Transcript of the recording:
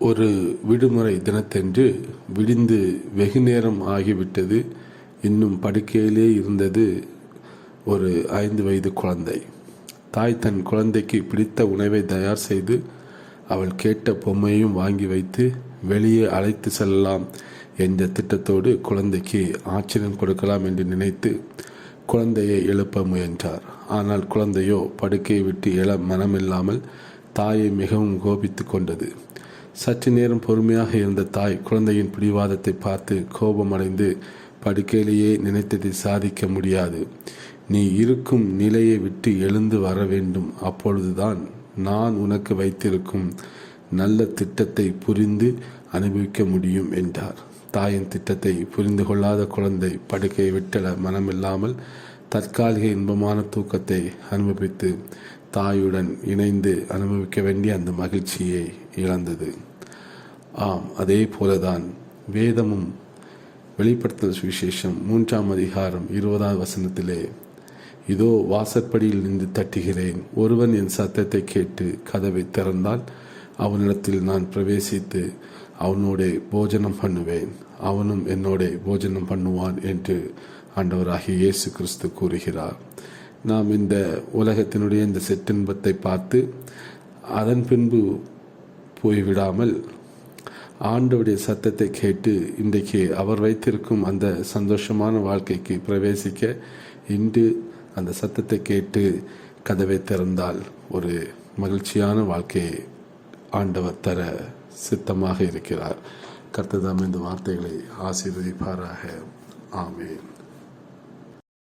ஒரு விடுமுறை தினத்தன்று விடிந்து வெகு நேரம் ஆகிவிட்டது. இன்னும் படுக்கையிலே இருந்தது ஒரு 5 வயது குழந்தை. தாய் தன் குழந்தைக்கு பிடித்த உணவை தயார் செய்து அவள் கேட்ட பொம்மையும் வாங்கி வைத்து வெளியே அழைத்து செல்லலாம் என்ற திட்டத்தோடு குழந்தைக்கு ஆச்சரியம் கொடுக்கலாம் என்று நினைத்து குழந்தையை எழுப்ப முயன்றார். ஆனால் குழந்தையோ படுக்கையை விட்டு எழ மனமில்லாமல் தாயை மிகவும் கோபித்து கொண்டது. சற்று நேரம் பொறுமையாக இருந்த தாய் குழந்தையின் பிடிவாதத்தை பார்த்து கோபமடைந்து, படுக்கையிலேயே நினைத்ததை சாதிக்க முடியாது, நீ இருக்கும் நிலையை விட்டு எழுந்து வர வேண்டும், அப்பொழுதுதான் நான் உனக்கு வைத்திருக்கும் நல்ல திட்டத்தை புரிந்து அனுபவிக்க முடியும் என்றார். தாயின் திட்டத்தை புரிந்து கொள்ளாத குழந்தை படுக்கையை விட்டல மனமில்லாமல் தற்காலிக இன்பமான தூக்கத்தை அனுபவித்து தாயுடன் இணைந்து அனுபவிக்க வேண்டிய அந்த மகிழ்ச்சியை இழந்தது. ஆம், அதே போலதான் வேதமும். வெளிப்படுத்தல் சுவிசேஷம் 3ஆம் அதிகாரம் 20ஆவது வசனத்திலே, இதோ வாசற்படியில் நின்று தட்டுகிறேன், ஒருவன் என் சத்தத்தை கேட்டு கதவை திறந்தால் அவனிடத்தில் நான் பிரவேசித்து அவனோட போஜனம் பண்ணுவேன், அவனும் என்னோட போஜனம் பண்ணுவான் என்று ஆண்டவராகிய இயேசு கிறிஸ்து கூறுகிறார். நாம் இந்த உலகத்தினுடைய இந்த சிற்றின்பத்தை பார்த்து அதன் பின்பு போய்விடாமல் ஆண்டவருடைய சத்தத்தை கேட்டு இன்றைக்கு அவர் வைத்திருக்கும் அந்த சந்தோஷமான வாழ்க்கைக்கு பிரவேசிக்க இன்று அந்த சத்தத்தை கேட்டு கதவை திறந்தால் ஒரு மகிழ்ச்சியான வாழ்க்கையை ஆண்டவர் தர சித்தமாக இருக்கிறார். கர்த்தர் தாமே இந்த வார்த்தைகளை ஆசீர்வதிப்பாராக. ஆமென்.